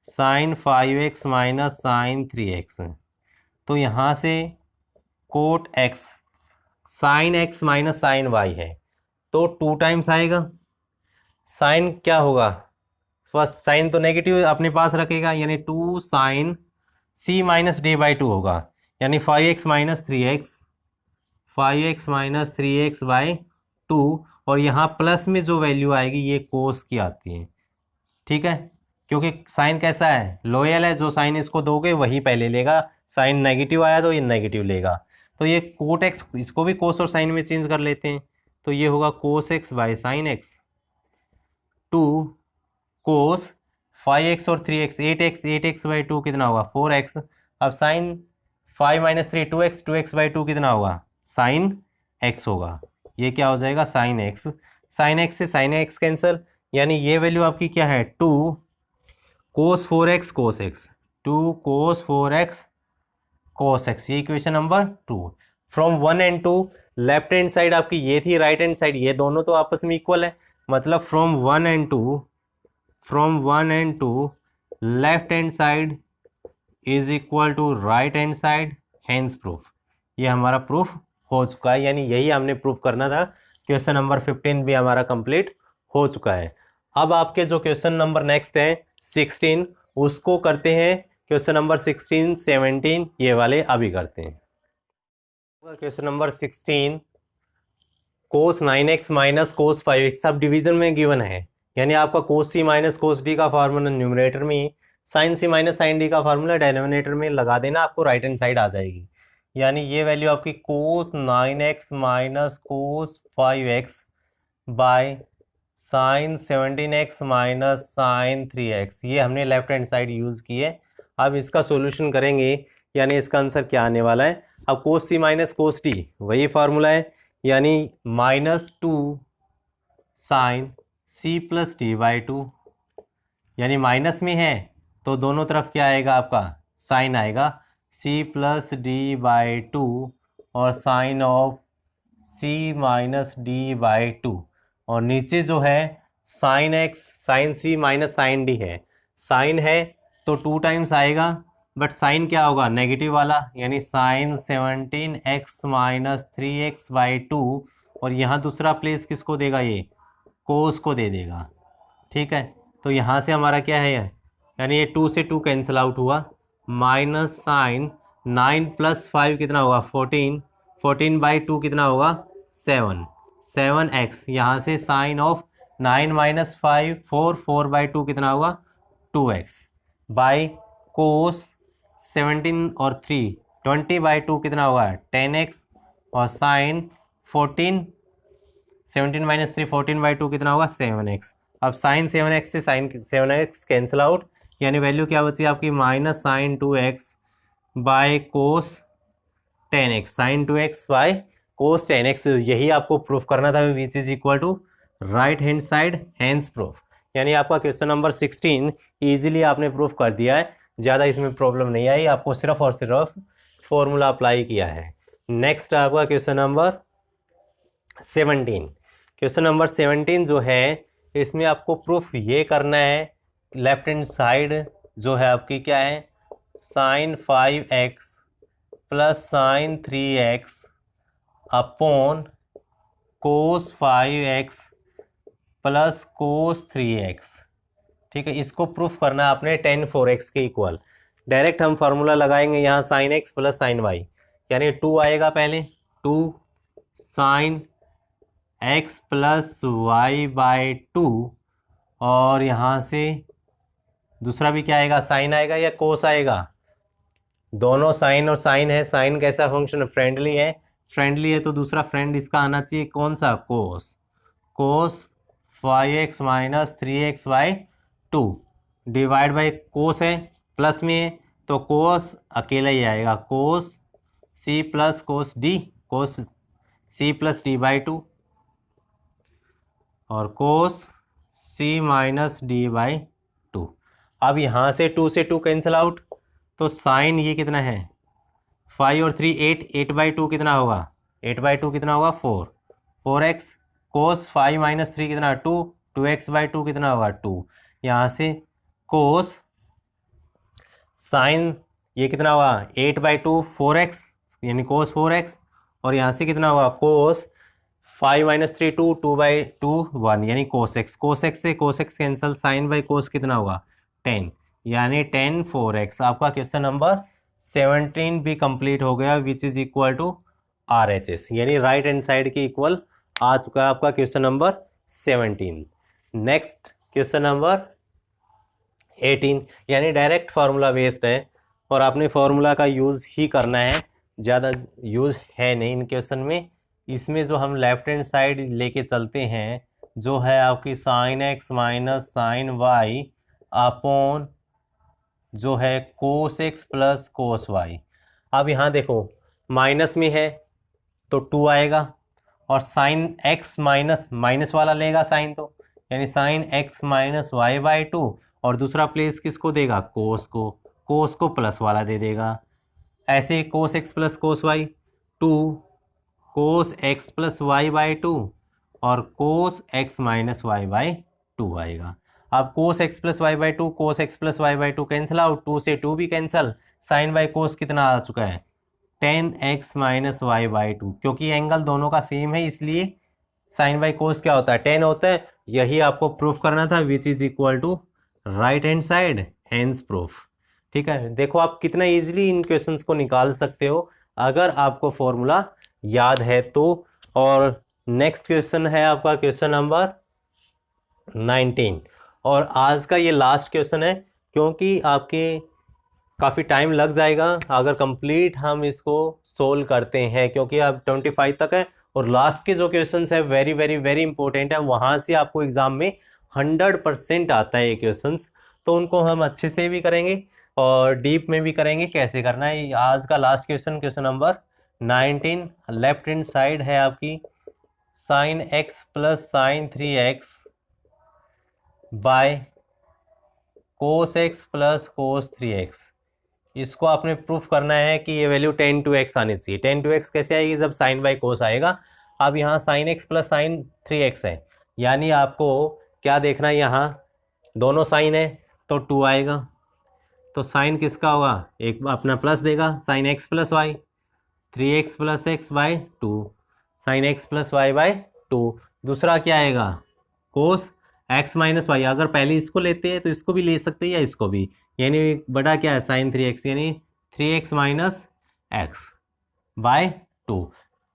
sine 5x minus sine 3x है। तो यहाँ से cot x sine x minus sine y है, तो 2 टाइम्स आएगा। साइन क्या होगा, फर्स्ट साइन तो नेगेटिव अपने पास रखेगा, यानी 2 sine c minus D by 2 होगा, यानी 5x minus 3x, 5x minus 3x by 2। और यहाँ प्लस में जो वैल्यू आएगी ये कोस की आती है, ठीक है, क्योंकि साइन कैसा है लॉयल है, जो साइन इसको दोगे वही पहले लेगा, साइन नेगेटिव आया तो ये नेगेटिव लेगा। तो ये कोट x, इसको भी कोस और साइन में चेंज कर लेते हैं, तो ये होगा कोस x by sine x, 2 cos 5x और 3x, 8x बाई 2 कितना होगा 4x। अब sign 5 minus 3 2x, 2x by 2 कितना होगा साइन x होगा। ये क्या हो जाएगा साइन x, साइन x से साइन x कैंसिल, यानी ये वैल्यू आपकी क्या है 2 cos 4x cos x, 2 cos 4x cos x, ये equation number 2। From 1 and 2 left hand side आपकी ये थी, राइट हैंड साइड ये दोनों तो आपस में इक्वल है, मतलब from 1 and 2 left hand side is equal to right hand side, hence proof. ये हमारा प्रूफ हो चुका है, यानी यही हमने प्रूफ करना था। क्वेश्चन नंबर 15 भी हमारा कंप्लीट हो चुका है। अब आपके जो क्वेश्चन नंबर नेक्स्ट है 16, उसको करते हैं। क्वेश्चन नंबर 16 17 ये वाले अभी करते हैं। Question number 16 cos 9x minus cos 5x sub division में गिवन है, यानी आपका cos c minus cos d का फार्मूला न्यूमरेटर में, sin c minus sin d का फार्मूला डिनोमिनेटर में लगा देना, आपको राइट हैंड साइड आ जाएगी। यानी ये वैल्यू आपकी cos 9x minus cos 5x by sin 17x minus sin 3x, ये हमने लेफ्ट हैंड साइड यूज़ की है। अब इसका सॉल्यूशन करेंगे, यानी इसका आंसर क्या आने वाला है। अब cos c minus cos d वही फार्मूला है, यानी -2 sin c plus D by 2, यानी माइनस में है तो दोनों तरफ क्या आएगा आपका साइन आएगा, c प्लस डी बाई 2 और sine of c minus D by 2, और नीचे जो है sine x sine c minus sine d है, साइन है तो 2 टाइम्स आएगा, बट साइन क्या होगा नेगेटिव वाला, यानी sign 17x minus 3x by 2, और यहाँ दूसरा प्लेस किसको देगा ये कोस को दे देगा। ठीक है, तो यहाँ से हमारा क्या है यानी ये 2 से 2 कैंसिल आउट हुआ, माइनस साइन 9 प्लस 5 कितना होगा 14, 14 बाई 2 कितना होगा 7x, यहाँ से साइन ऑफ 9 माइनस 5 4, 4 बाई 2 कितना होगा 2x बाई कोस 17 और 3 20 बाई 2 कितना होगा 10x, और साइन 14 17 माइनस 3 14 बाई 2 कितना होगा 7x। अब साइन 7x से साइन 7x कैंसिल आउट, यानी वैल्यू क्या बची आपकी minus sine 2x by cos 10x, sine 2x by cos 10x, यही आपको प्रूफ करना था, which is equal to right hand side, hence proof. यानी आपका क्वेश्चन नंबर 16 इजीली आपने प्रूफ कर दिया है, ज़्यादा इसमें प्रॉब्लम नहीं आई, आपको सिर्फ और सिर्फ फॉर्मूला अप्लाई किया है। नेक्स्ट आपका क्वेश्चन नंबर 17, क्वेश्चन नंबर 17 जो है इसमें आपको प्रूफ ये करना है, लेफ्ट हैंड साइड जो है आपकी क्या है sine 5x plus sine 3x upon cos 5x plus cos 3x। ठीक है, इसको प्रूफ करना है आपने tan 4x के इक्वल। डायरेक्ट हम फार्मूला लगाएंगे यहाँ sine x plus sine y, यानी 2 आएगा पहले, 2 sine x plus y by 2, और यहाँ से दूसरा भी क्या आएगा साइन आएगा या कोस आएगा, दोनों साइन और साइन है, साइन कैसा फंक्शन फ्रेंडली है, फ्रेंडली है तो दूसरा फ्रेंड इसका आना चाहिए कौन सा कोस, कोस 5x minus 3x by 2 divide by कोस है प्लस में है तो कोस अकेला ही आएगा, कोस c plus cos d, cos c plus D by 2 और cos c minus D by 2। अब यहाँ से 2 से 2 कैंसिल आउट, तो साइन ये कितना है 5 और 3 8, 8 बाई 2 कितना होगा 8 बाई 2 कितना होगा 4, 4x, कोस 5 माइनस 3 कितना 2, 2x बाई 2 कितना होगा 2, यहाँ से कोस साइन ये कितना होगा 8 बाई 2 4x, यानी कोस 4x, और यहाँ से कितना होगा कोस 5 माइनस 3 2, 2 बाई 2 1, यानी कोस एक्स, कोस एक्स से cos x cancel, sine by cos कितना होगा 10, यानी tan 4x। आपका क्वेश्चन नंबर 17 भी कंप्लीट हो गया, which is equal to RHS, यानी राइट हैंड साइड के इक्वल आ चुका है आपका question number 17। Next question number 18, यानी डायरेक्ट फार्मूला बेस्ड है और आपने फार्मूला का यूज़ ही करना है, ज़्यादा यूज़ है नहीं इन क्वेश्चन में। इसमें जो हम लेफ्ट हैंड साइड लेके चलते हैं जो है आपकी sine x minus sine y upon जो है cos x plus cos y. अब यहाँ देखो माइनस में है तो 2 आएगा, और साइन एक्स माइनस माइनस वाला लेगा साइन, तो यानी sine x minus y by 2, और दूसरा प्लेस किसको देगा, कोस को प्लस वाला दे देगा। ऐसे cos x plus cos y 2 cos x plus y by 2 और cos x minus y by 2 आएगा। अब cos x plus y by 2 cos x plus y by 2 कैंसिल आउट, 2 से 2 भी कैंसिल, साइन बाई कोस कितना आ चुका है, tan x minus y by 2। क्योंकि एंगल दोनों का सेम है इसलिए साइन बाई कोस क्या होता है, 10 होता है। यही आपको प्रूफ करना था, which is equal to right hand side, hence proof. ठीक है, देखो आप कितना इजीली इन क्वेश्चंस को निकाल सकते हो अगर आपको फॉर्मूला याद है तो। और नेक्स्ट क्वेश्चन है आपका क्वेश्चन नंबर 19, और आज का ये लास्ट क्वेश्चन है क्योंकि आपके काफ़ी टाइम लग जाएगा अगर कंप्लीट हम इसको सोल्व करते हैं, क्योंकि अब 25 तक है और लास्ट के जो क्वेश्चंस है वेरी वेरी वेरी इंपॉर्टेंट है, वहाँ से आपको एग्जाम में 100% आता है ये क्वेश्चंस। तो उनको हम अच्छे से भी करेंगे और डीप में भी करेंगे, कैसे करना है। आज का last question, question number 19, left hand side है आपकी sign x plus sine 3x by cos x plus cos 3x। इसको आपने प्रूफ करना है कि ये वैल्यू 10 to x आनी चाहिए। 10 to x कैसे आएगी, जब साइन बाई कोस आएगा। अब यहाँ sign x plus sine 3x है, यानी आपको क्या देखना है, यहाँ दोनों साइन है तो 2 आएगा, तो साइन किसका होगा, एक अपना प्लस देगा, sine x plus y, 3x plus x by 2, sine x plus y by 2। दूसरा क्या आएगा, कोस एक्स माइनस वाई। अगर पहले इसको लेते हैं तो इसको भी ले सकते हैं या इसको भी, यानी बड़ा क्या है साइन 3x, यानी 3x माइनस एक्स बाय 2।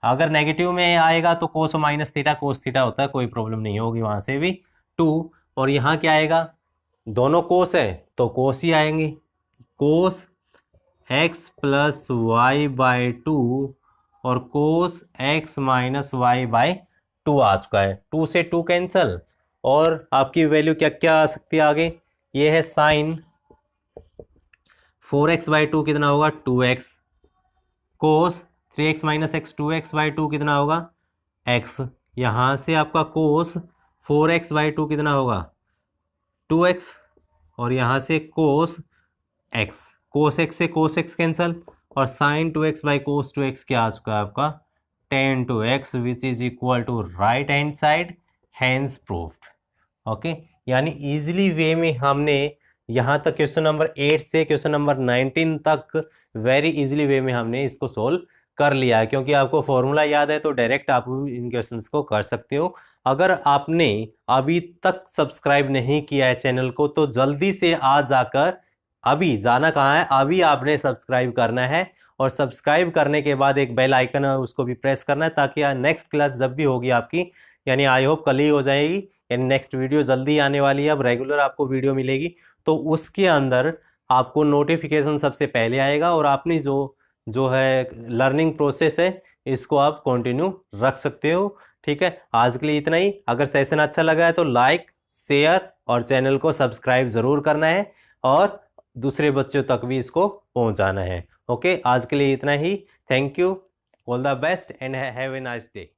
अगर नेगेटिव में आएगा तो कोस माइनस थीटा कोस थीटा होता है, कोई प्रॉब्लम नहीं होगी वहाँ से भी 2। और यहाँ क्या आएगा, दोनों कोस है तो कोस ही आएंगे, cos x plus y by 2 और cos x minus y by 2 आ चुका है। 2 से 2 कैंसल, और आपकी वैल्यू क्या क्या आ सकती है आगे, ये है साइन 4x बाई 2 कितना होगा 2x, cos 3x minus x 2x by 2 कितना होगा x, यहाँ से आपका कोस 4x बाई 2 कितना होगा 2x, और यहाँ से कोस x, कोस x से कोस x कैंसल, और sine 2x by cos 2x क्या आ चुका है आपका 10 to x, which is equal to right hand side, hence proved. Okay, यानी इजीली वे में हमने यहाँ तक क्वेश्चन नंबर 8 से क्वेश्चन नंबर 19 तक वेरी इजीली वे में हमने इसको सोल्व कर लिया है, क्योंकि आपको फॉर्मूला याद है तो डायरेक्ट आप इन क्वेश्चंस को कर सकते हो। अगर आपने अभी तक सब्सक्राइब नहीं किया है चैनल को तो जल्दी से आज जाकर, अभी जाना कहाँ है, अभी आपने सब्सक्राइब करना है, और सब्सक्राइब करने के बाद एक बेल आइकन है उसको भी प्रेस करना है, ताकि नेक्स्ट क्लास जब भी होगी आपकी, यानी आई होप कल ही हो जाएगी, यानी नेक्स्ट वीडियो जल्दी आने वाली है, अब रेगुलर आपको वीडियो मिलेगी, तो उसके अंदर आपको नोटिफिकेशन सबसे पहले आएगा, और आपने जो है लर्निंग प्रोसेस है इसको आप कंटिन्यू रख सकते हो। ठीक है, आज के लिए इतना ही। अगर सेशन अच्छा लगा है तो लाइक शेयर और चैनल को सब्सक्राइब ज़रूर करना है, और दूसरे बच्चों तक भी इसको पहुंचाना है। ओके, आज के लिए इतना ही। Thank you, all the best and have a nice day.